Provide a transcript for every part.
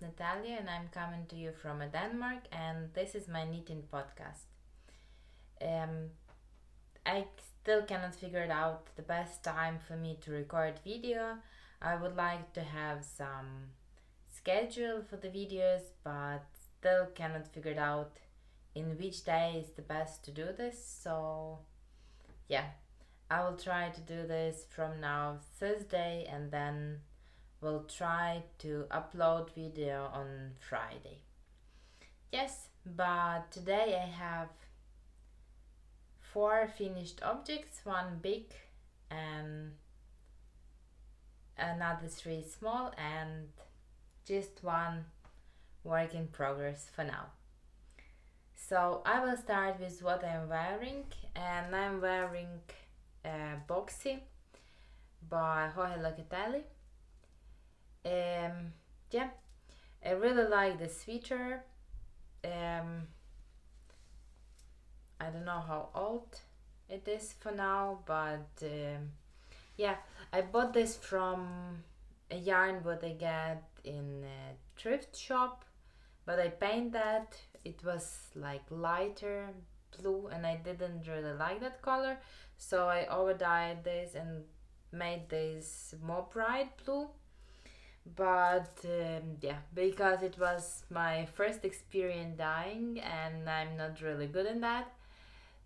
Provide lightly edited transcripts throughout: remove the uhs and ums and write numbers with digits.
Natalia and I'm coming to you from Denmark, and this is my knitting podcast. Um, I still cannot figure it out the best time for me to record video. I would like to have some schedule for the videos, but still cannot figure it out in which day is the best to do this. So yeah, I will try to do this from now Thursday, and then we'll try to upload video on Friday. Yes, but today I have 4 finished objects, 1 big and another 3 small, and just 1 work in progress for now. So I will start with what I'm wearing, and I'm wearing Boxy by Jorge Locatelli. Yeah, I really like the sweater. I don't know how old it is for now, but yeah, I bought this from a yarn what I get in a thrift shop, but I painted that. It was like lighter blue and I didn't really like that color, so I overdyed this and made this more bright blue. But yeah, because it was my first experience dyeing and I'm not really good in that,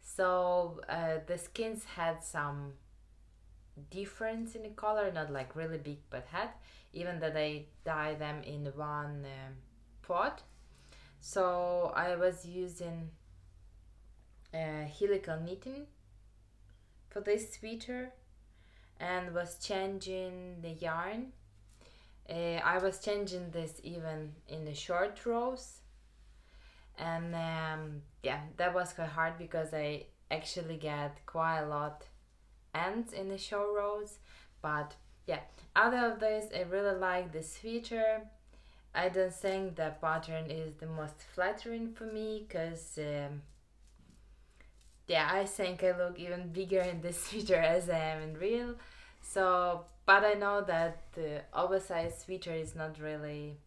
so the skins had some difference in the color, not like really big, but had, even that I dye them in one pot. So I was using helical knitting for this sweater and was changing the yarn. I was changing this even in the short rows, and yeah, that was quite hard because I actually get quite a lot ends in the short rows. But yeah, out of this, I really like the sweater. I don't think the pattern is the most flattering for me because yeah, I think I look even bigger in the sweater as I am in real. So, but I know that the oversized sweater is not really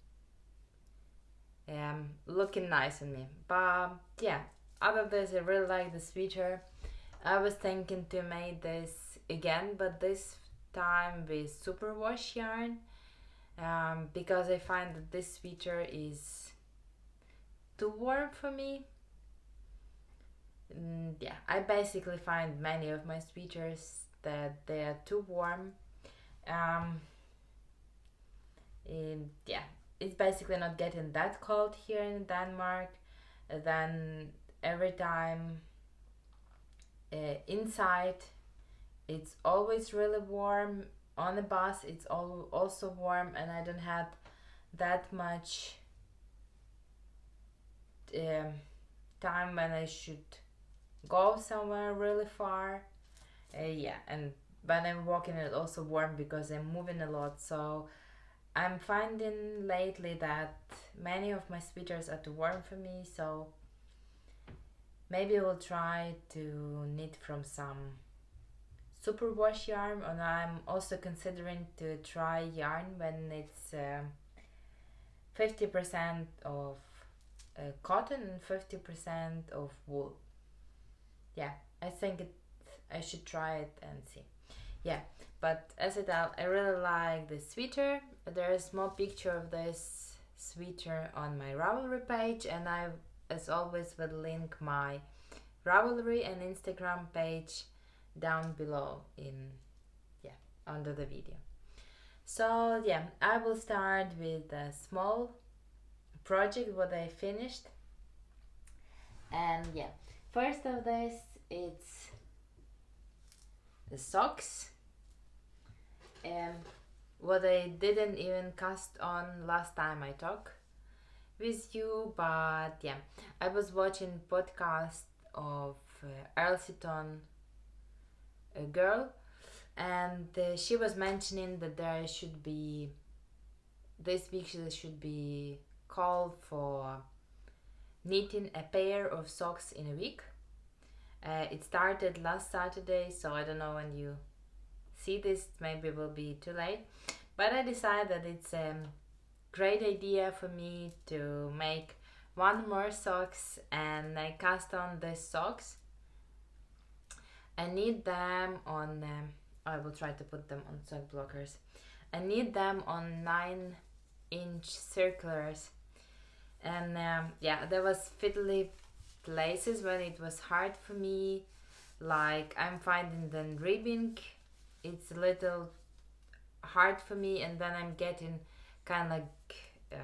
looking nice on me. But yeah, out of this, I really like the sweater. I was thinking to make this again, but this time with superwash yarn, because I find that this sweater is too warm for me. Yeah, I basically find many of my sweaters that they are too warm. Yeah, it's basically not getting that cold here in Denmark. Then every time inside it's always really warm. On the bus it's also warm, and I don't have that much time when I should go somewhere really far. Yeah, and when I'm walking it's also warm because I'm moving a lot. So I'm finding lately that many of my sweaters are too warm for me, so maybe I will try to knit from some superwash yarn, and I'm also considering to try yarn when it's 50% of cotton and 50% of wool. Yeah, I think I should try it and see. Yeah, but as it I really like the sweater. There is more picture of this sweater on my Ravelry page, and I, as always, will link my Ravelry and Instagram page down below under the video. So yeah, I will start with a small project what I finished, and yeah, first of this it's the socks, what I didn't even cast on last time I talked with you. But yeah, I was watching podcast of Elsiton, a girl, and she was mentioning that there should be this week there should be call for knitting a pair of socks in a week. It started last Saturday, so I don't know when you see this, maybe it will be too late, but I decided that it's great idea for me to make one more socks, and I cast on these socks. I need them on, I will try to put them on sock blockers. I need them on 9-inch circulars. And yeah, there was fiddly places when it was hard for me. Like I'm finding the ribbing, it's a little hard for me, and then I'm getting kind of like,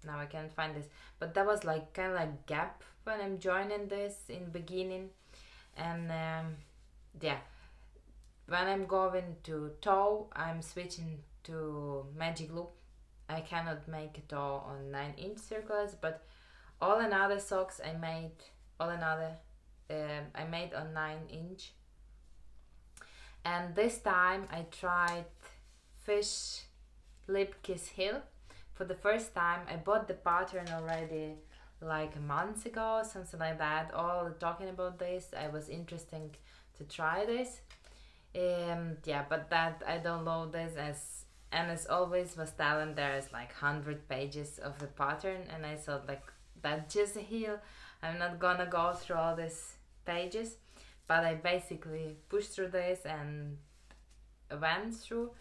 now I can't find this, but that was like kind of like gap when I'm joining this in beginning. And yeah, when I'm going to toe, I'm switching to magic loop. I cannot make a toe on 9-inch circles, but all another socks I made, all another I made on 9-inch. And this time I tried Fish Lip Kiss Hill for the first time. I bought the pattern already like a month ago, something like that, all talking about this. I was interested to try this. Yeah, but that I download this as always was telling there's like 100 pages of the pattern, and I thought like that's just a heel. I'm not gonna go through all these pages, but I basically pushed through this and went through.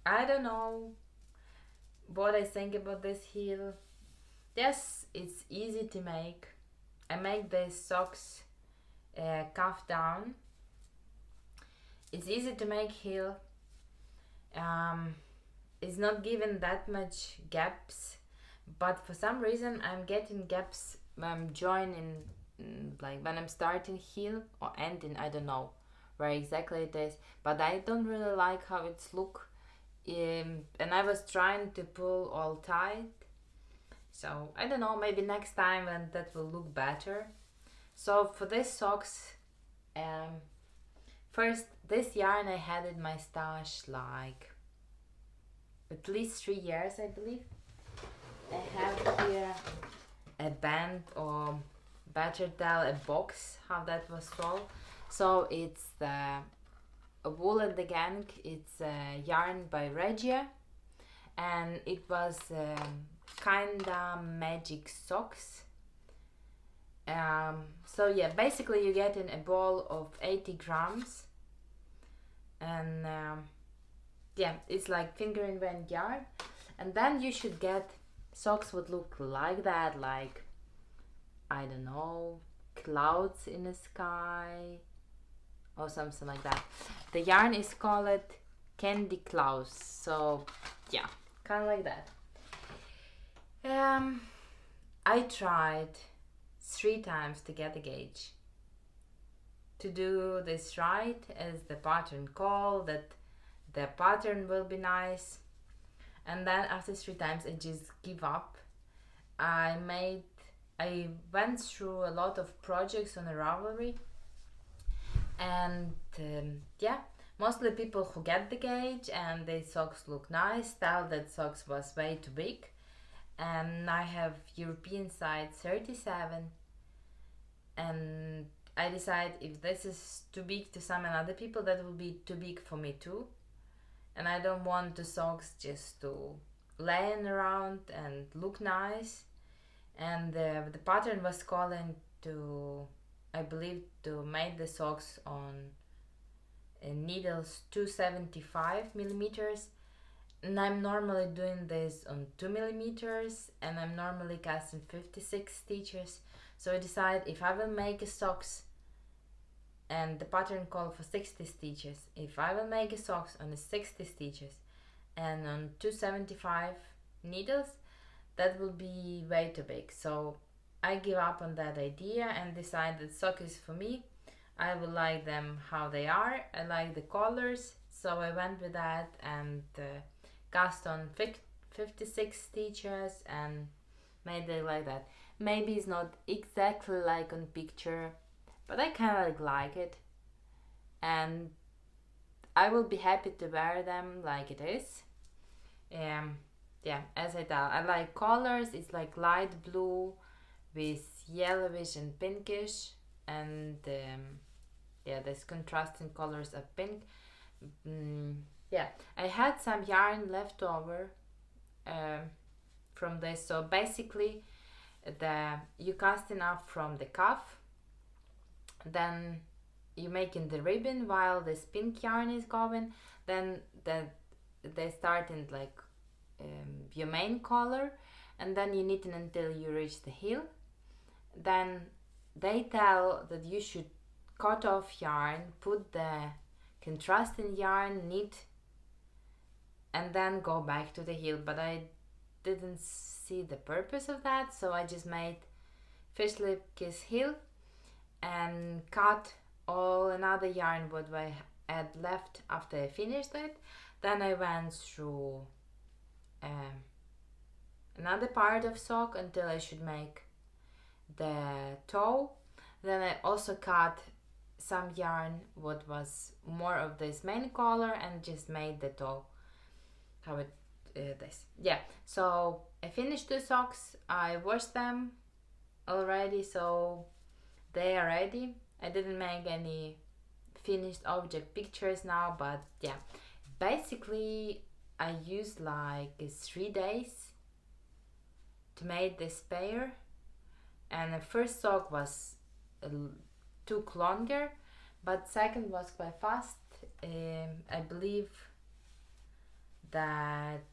I don't know what I think about this heel. Yes, it's easy to make. I make these socks cuff down. It's easy to make heel. It's not given that much gaps, but for some reason I'm getting gaps when I'm joining, like when I'm starting heel or ending. I don't know where exactly it is, but I don't really like how it's look. And I was trying to pull all tight, so I don't know, maybe next time when that will look better. So for these socks, first this yarn I had in my stash like at least 3 years, I believe. I have here a band, or better tell a box, how that was sold. So it's the Wool and the Gang, it's yarn by Regia, and it was kinda magic socks. So yeah, basically you get in a ball of 80 grams, and yeah, it's like finger and bend yarn, and then you should get socks would look like that, like I don't know, clouds in the sky or something like that. The yarn is called Candy Clouds, so yeah, kind of like that. I tried 3 times to get the gauge, to do this right as the pattern call, that the pattern will be nice, and then after 3 times I just give up. I went through a lot of projects on the Ravelry, and yeah, mostly people who get the gauge and the socks look nice tell that socks was way too big, and I have European size 37, and I decide if this is too big to some and other people, that will be too big for me too, and I don't want the socks just to laying around and look nice. And the pattern was calling to, I believe, to make the socks on needles 275 millimeters, and I'm normally doing this on 2 millimeters, and I'm normally casting 56 stitches. So I decide if I will make a socks, and the pattern call for 60 stitches, if I will make a socks on the 60 stitches and on 275 needles, that will be way too big. So I give up on that idea and decide that sock is for me. I will like them how they are. I like the colors, so I went with that and cast on 56 stitches and made it like that. Maybe it's not exactly like on picture, but I kind of like it, and I will be happy to wear them like it is. Yeah, as I tell, I like colors. It's like light blue with yellowish and pinkish, and yeah, there's contrasting colors of pink. yeah, I had some yarn left over from this. So basically, you casting off from the cuff, then you making the ribbon while this pink yarn is going, then they start in like your main color, and then you knit it until you reach the heel. Then they tell that you should cut off yarn, put the contrasting yarn, knit, and then go back to the heel. But I didn't see the purpose of that, so I just made fish lip kiss heel and cut all another yarn what I had left after I finished it. Then I went through another part of sock until I should make the toe. Then I also cut some yarn what was more of this main color and just made the toe how it this. Yeah, so I finished the socks. I washed them already, so they are ready. I didn't make any finished object pictures now, but yeah, basically I used like 3 days to make this pair, and the first sock was took longer, but second was quite fast. I believe that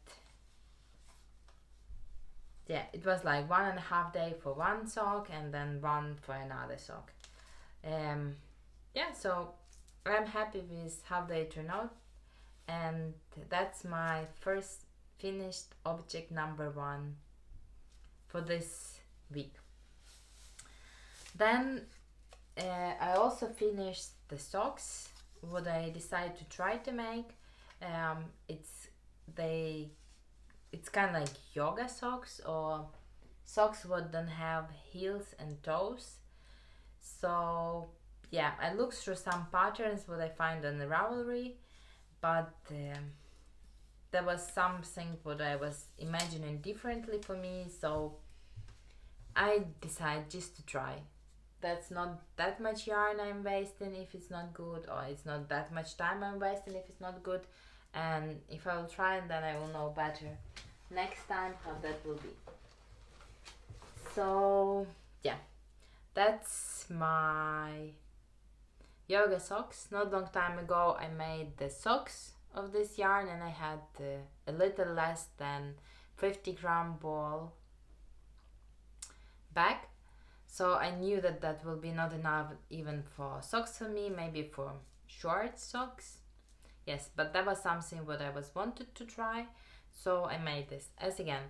yeah, it was like 1.5 days for one sock and then one for another sock. Yeah, so I'm happy with how they turn out, and that's my first finished object number 1 for this week. Then I also finished the socks what I decided to try to make. It's kind of like yoga socks, or socks what don't have heels and toes. So yeah, I looked through some patterns what I find on the Ravelry, but there was something what I was imagining differently for me, so I decided just to try. That's not that much yarn I'm wasting if it's not good, or it's not that much time I'm wasting if it's not good. And if I will try it, then I will know better next time how that will be. So yeah, that's my yoga socks. Not long time ago I made the socks of this yarn, and I had a little less than 50-gram ball bag. So I knew that that will be not enough even for socks for me, maybe for short socks. Yes, but that was something what I was wanted to try, so I made this. As again,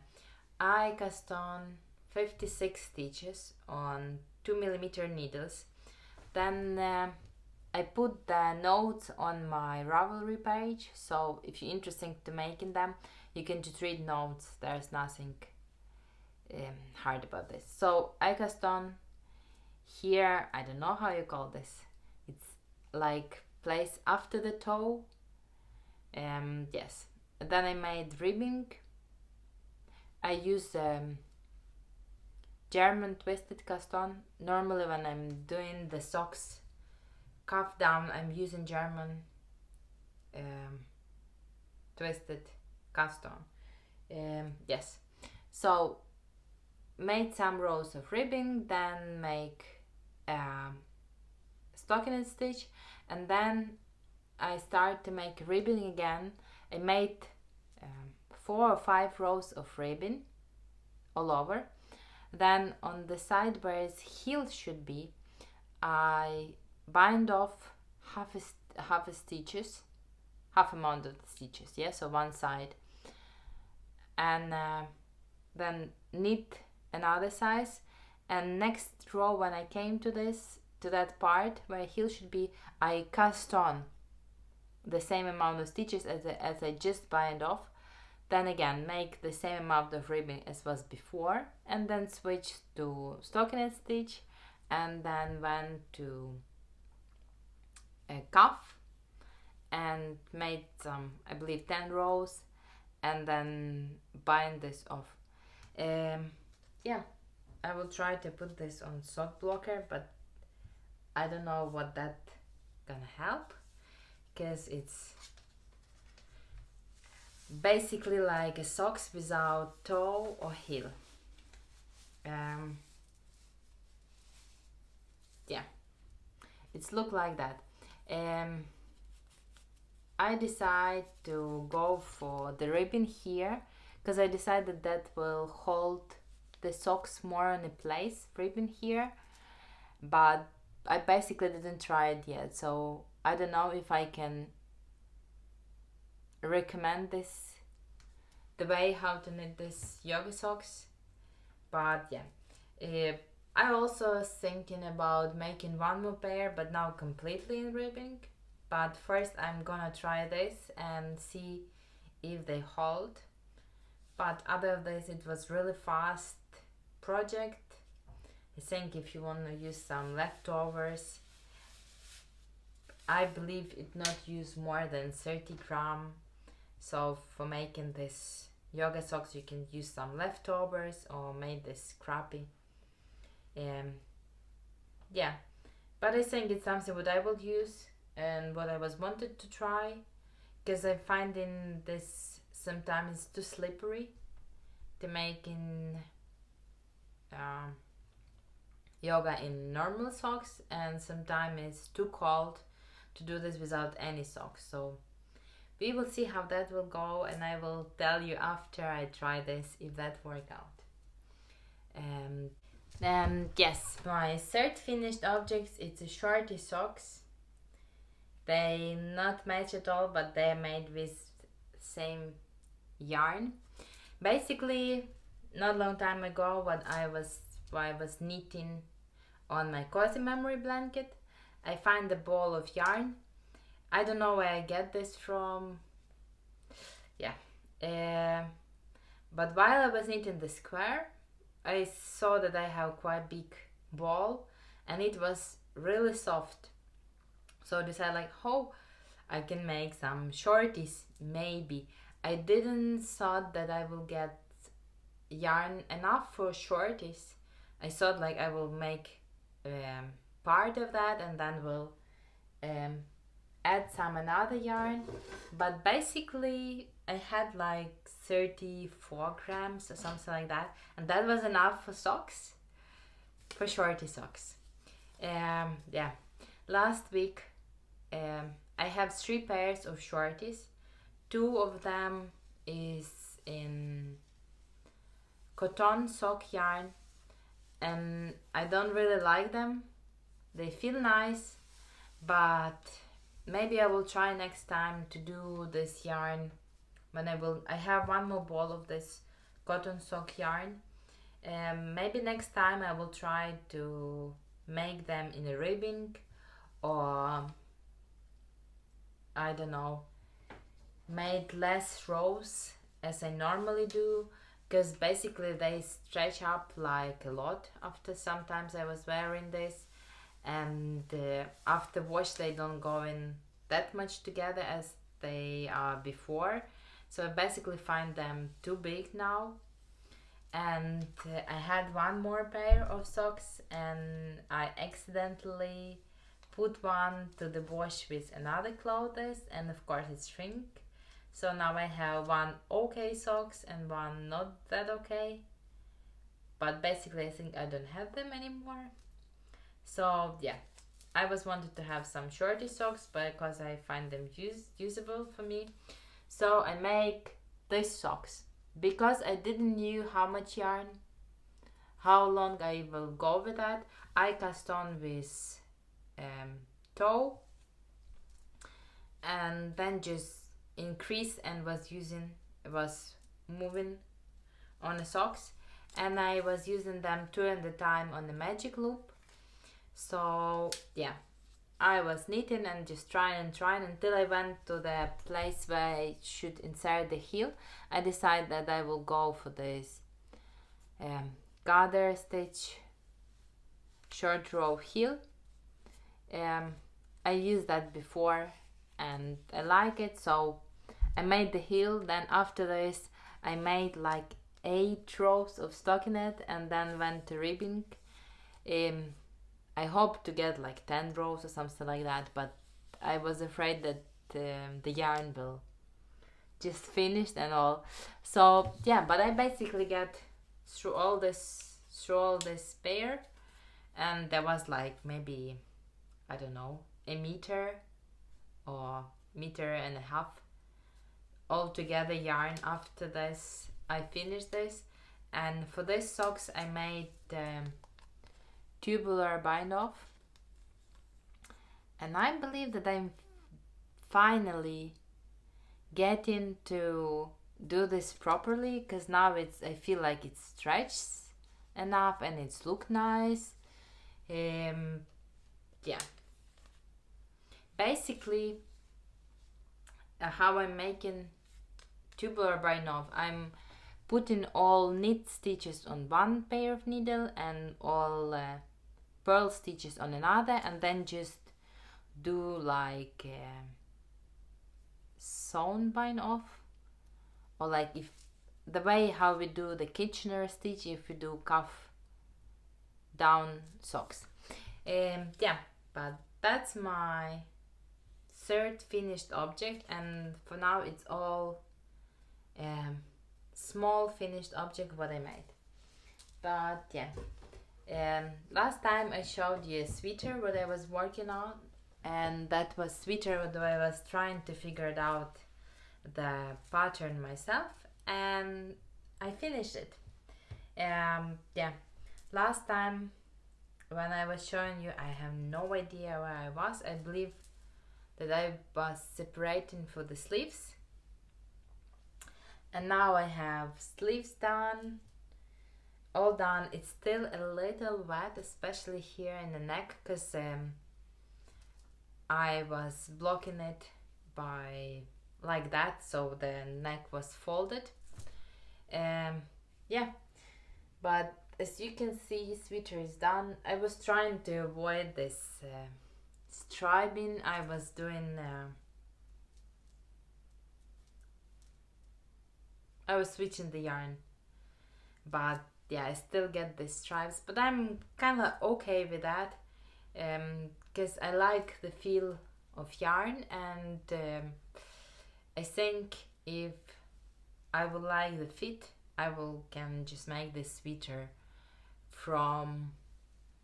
I cast on 56 stitches on 2mm needles. Then I put the notes on my Ravelry page, so if you're interested to making them, you can just read notes. There's nothing hard about this. So I cast on here, I don't know how you call this, it's like place after the toe. Yes, then I made ribbing. I use German twisted cast on. Normally when I'm doing the socks cuff down, I'm using German twisted cast on. Yes, so made some rows of ribbing, then make stockinette stitch, and then I start to make ribbing again. I made 4 or 5 rows of ribbon all over. Then on the side where its heel should be, I bind off half a stitches, half amount of the stitches, yeah, so one side, and then knit another size. And next row, when I came to that part where heel should be, I cast on the same amount of stitches as I just bind off. Then again make the same amount of ribbing as was before, and then switch to stockinette stitch, and then went to a cuff and made some, I believe 10 rows, and then bind this off. Yeah, I will try to put this on sock blocker, but I don't know what that gonna help, because it's basically like a socks without toe or heel. Yeah, it's look like that. I decide to go for the ribbon here because I decided that will hold the socks more in a place, ribbon here, but I basically didn't try it yet, so I don't know if I can recommend this, the way how to knit this yoga socks. But yeah, I also was thinking about making one more pair, but now completely in ribbing. But first I'm gonna try this and see if they hold. But other than this, it was really fast project. I think if you want to use some leftovers, I believe it not use more than 30 gram. So for making this yoga socks, you can use some leftovers or make this crappy. Yeah, but I think it's something what I will use and what I was wanted to try, because I find in this sometimes too slippery to make in yoga in normal socks, and sometimes it's too cold to do this without any socks. So we will see how that will go, and I will tell you after I try this if that worked out. Yes, my third finished object, it's a Shorty Socks. They not match at all, but they're made with same yarn. Basically, not long time ago, when I was knitting on my cozy memory blanket, I find a ball of yarn. I don't know where I get this from. But while I was knitting the square, I saw that I have quite big ball and it was really soft. So I decided like, oh, I can make some shorties maybe. I didn't thought that I will get yarn enough for shorties. I thought like I will make part of that and then will add some another yarn. But basically I had like 34 grams or something like that, and that was enough for socks, for Shorty Socks. Last week I have 3 pairs of shorties. 2 of them is in cotton sock yarn, and I don't really like them. They feel nice, but maybe I will try next time to do this yarn when I have one more ball of this cotton sock yarn. Maybe next time I will try to make them in a ribbing, or I don't know, made less rows as I normally do, because basically they stretch up like a lot after sometimes I was wearing this, and after wash they don't go in that much together as they are before. So I basically find them too big now. And I had one more pair of socks and I accidentally put one to the wash with another clothes, and of course it shrink. So now I have one okay socks and one not that okay. But basically I think I don't have them anymore. So yeah, I was wanted to have some shorty socks because I find them usable for me. So I make these socks because I didn't knew how much yarn, how long I will go with that. I cast on with toe and then just increase and was moving on the socks, and I was using them 2 at a time on the magic loop. So yeah, I was knitting and just trying until I went to the place where I should insert the heel. I decided that I will go for this garter stitch short row heel. I used that before and I like it, so I made the heel. Then after this I made like 8 rows of stockinette and then went to ribbing. I hope to get like 10 rows or something like that, but I was afraid that the yarn will just finished and all. So yeah, but I basically get through all this pair, and there was like maybe, I don't know, a meter or meter and a half altogether yarn. After this I finished this, and for this socks I made Tubular Bind Off, and I believe that I'm finally getting to do this properly, because now I feel like it stretches enough and it's look nice. Yeah, basically how I'm making Tubular Bind Off, I'm putting all knit stitches on one pair of needle and all purl stitches on another, and then just do like sewn bind off, or like if the way how we do the Kitchener stitch if we do cuff down socks. Yeah, but that's my third finished object, and for now it's all small finished object what I made. But yeah, last time I showed you a sweater what I was working on, and that was sweater what I was trying to figure it out the pattern myself, and I finished it. Yeah, last time when I was showing you, I have no idea where I was. I believe that I was separating for the sleeves, and now I have sleeves done, all done. It's still a little wet, especially here in the neck, because I was blocking it by like that, so the neck was folded. Yeah, but as you can see, sweater is done. I was trying to avoid this striping. I was doing I was switching the yarn, but yeah, I still get the stripes, but I'm kind of okay with that, because I like the feel of yarn, and I think if I would like the fit, I can just make this sweater from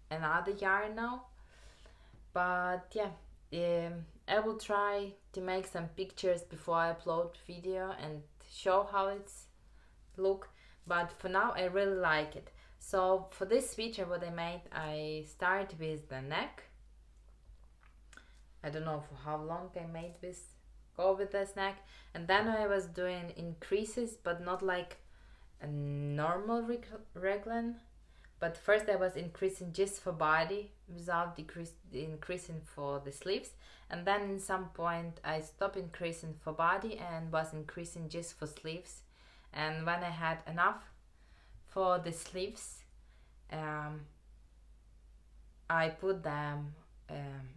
another yarn now. But yeah, I will try to make some pictures before I upload video and show how it's look, but for now I really like it. So for this sweater what I made, I start with the neck. I don't know for how long I made this, go with this neck, and then I was doing increases, but not like a normal raglan, but first I was increasing just for body without increasing for the sleeves, and then in some point I stopped increasing for body and was increasing just for sleeves. And when I had enough for the sleeves, I put them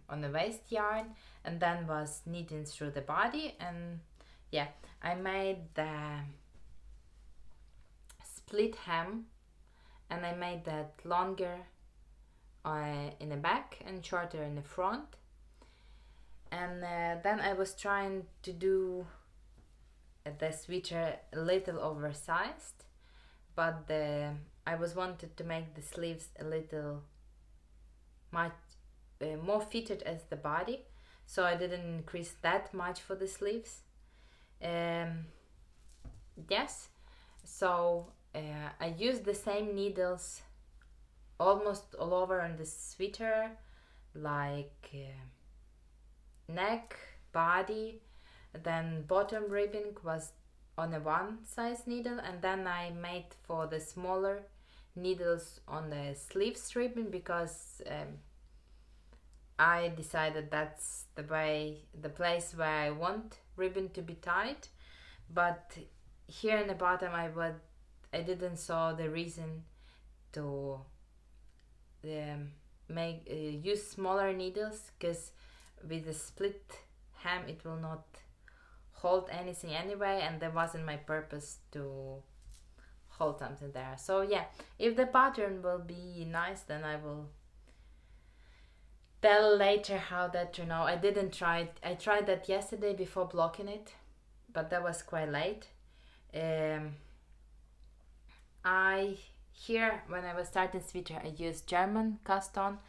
on the waist yarn and then was knitting through the body. And yeah, I made the split hem, and I made that longer in the back and shorter in the front. And then I was trying to do the sweater a little oversized, but I was wanted to make the sleeves a little much more fitted as the body, so I didn't increase that much for the sleeves. Yes, so I used the same needles almost all over on the sweater, like neck, body, then bottom ribbing was on a one size needle, and then I made for the smaller needles on the sleeves ribbing, because I decided that's the place where I want ribbon to be tied. But here in the bottom I didn't saw the reason to use smaller needles, because with the split hem it will not hold anything anyway, and there wasn't my purpose to hold something there. So yeah, if the pattern will be nice, then I will tell later how that turned out. I didn't try it. I tried that yesterday before blocking it, but that was quite late. When I was starting sweater, I used German cast on,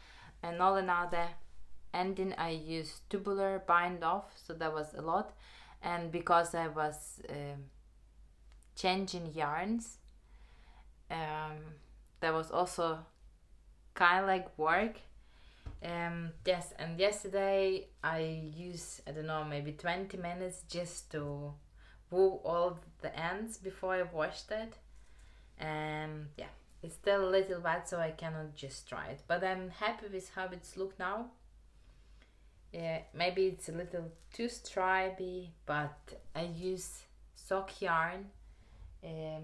and all another ending I used Tubular Bind Off, so that was a lot. And because I was changing yarns, that was also kind of like work. Yes, and yesterday I used, I don't know, maybe 20 minutes just to woo all the ends before I washed it. And yeah, it's still a little wet, so I cannot just try it, but I'm happy with how it's look now. Yeah, maybe it's a little too stripy, but I use sock yarn. Yeah,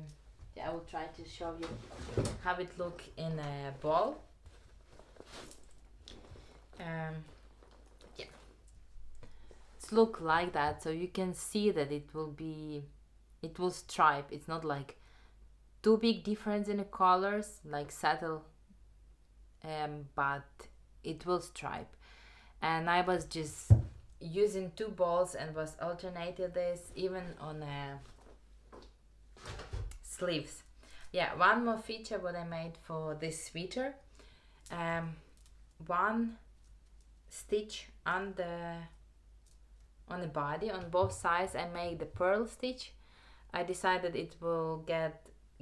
I will try to show you how it look in a ball. Yeah, it's look like that, so you can see that it will stripe. It's not like too big difference in the colors like saddle, but it will stripe. And I was just using two balls and was alternating this even on sleeves. Yeah, one more feature what I made for this sweater. One stitch on the body on both sides I made the purl stitch. I decided it will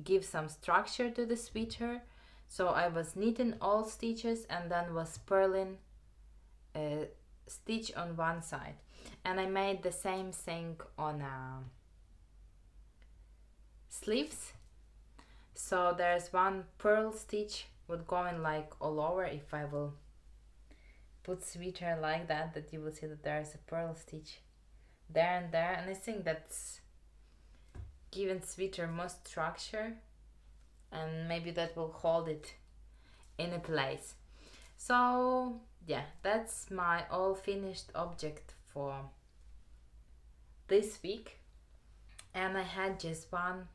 give some structure to the sweater, so I was knitting all stitches and then was purling a stitch on one side, and I made the same thing on sleeves. So there's one purl stitch would go in like all over. If I will put sweater like that you will see that there's a purl stitch there and there, and I think that's giving sweater more structure, and maybe that will hold it in a place. So yeah, that's my all finished object for this week, and I had just one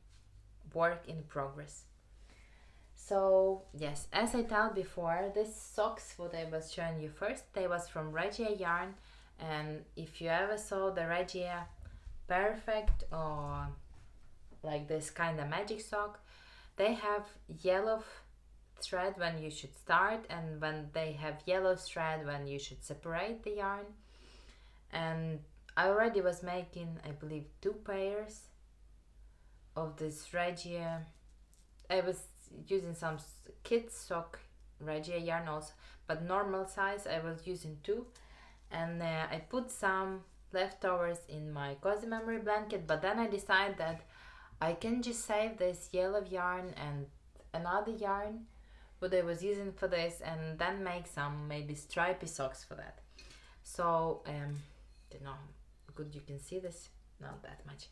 work in progress. So yes, as I told before, this socks what I was showing you first, they was from Regia yarn, and if you ever saw the Regia Perfect or like this kind of magic sock, they have yellow thread when you should start, and when they have yellow thread when you should separate the yarn. And I already was making, I believe, 2 pairs of this Regia. I was using some kids sock Regia yarn also, but normal size I was using 2, and I put some leftovers in my cozy memory blanket, but then I decided that I can just save this yellow yarn and another yarn what I was using for this, and then make some maybe stripy socks for that. So don't know how good you can see this, not that much.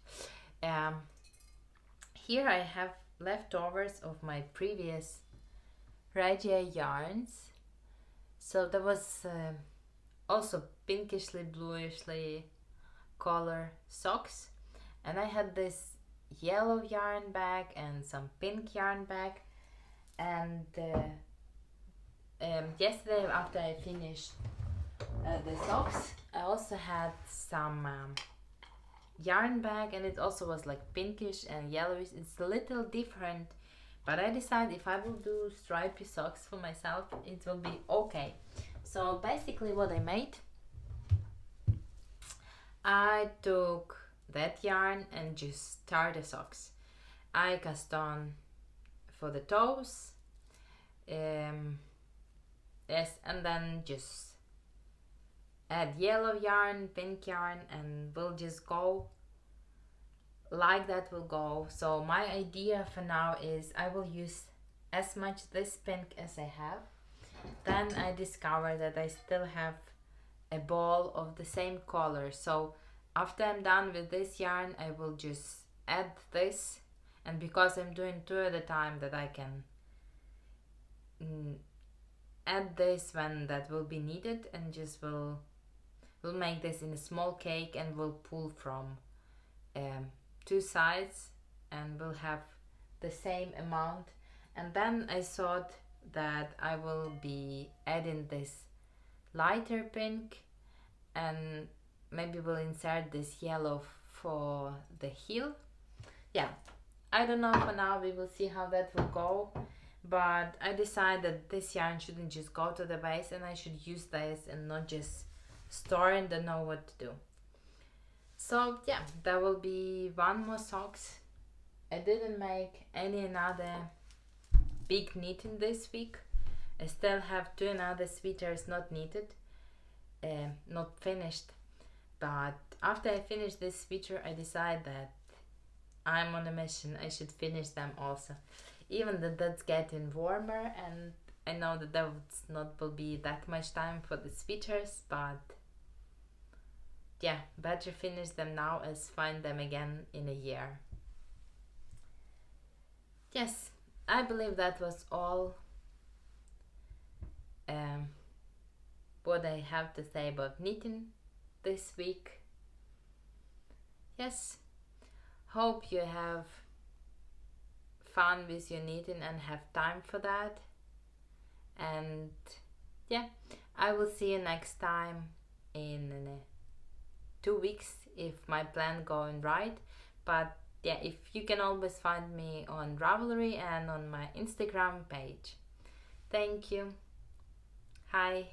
Here I have leftovers of my previous Regia yarns. So there was also pinkishly bluishly color socks, and I had this yellow yarn bag and some pink yarn bag. And yesterday after I finished the socks, I also had some yarn bag, and it also was like pinkish and yellowish. It's a little different, but I decided if I will do stripy socks for myself, it will be okay. So basically what I made, I took that yarn and just started socks. I cast on for the toes, yes, and then just add yellow yarn, pink yarn, and we'll just go like that will go. So my idea for now is I will use as much this pink as I have. Then I discovered that I still have a ball of the same color, so after I'm done with this yarn I will just add this, and because I'm doing 2 at a time, that I can add this when that will be needed, and just will make this in a small cake, and we'll pull from 2 sides, and we'll have the same amount. And then I thought that I will be adding this lighter pink, and maybe we'll insert this yellow for the heel. Yeah, I don't know for now, we will see how that will go, but I decided that this yarn shouldn't just go to the base and I should use this and not just store and don't know what to do. So yeah, there will be one more socks. I didn't make any another big knitting this week. I still have 2 another sweaters not knitted, not finished. But after I finish this sweater, I decide that I'm on a mission. I should finish them also. Even though that's getting warmer, and I know that there will be that much time for the sweaters, but yeah, better finish them now as find them again in a year. Yes, I believe that was all what I have to say about knitting this week. Yes, hope you have fun with your knitting and have time for that. And yeah, I will see you next time in 2 weeks if my plan going right. But yeah, if you can always find me on Ravelry and on my Instagram page. Thank you. Hi.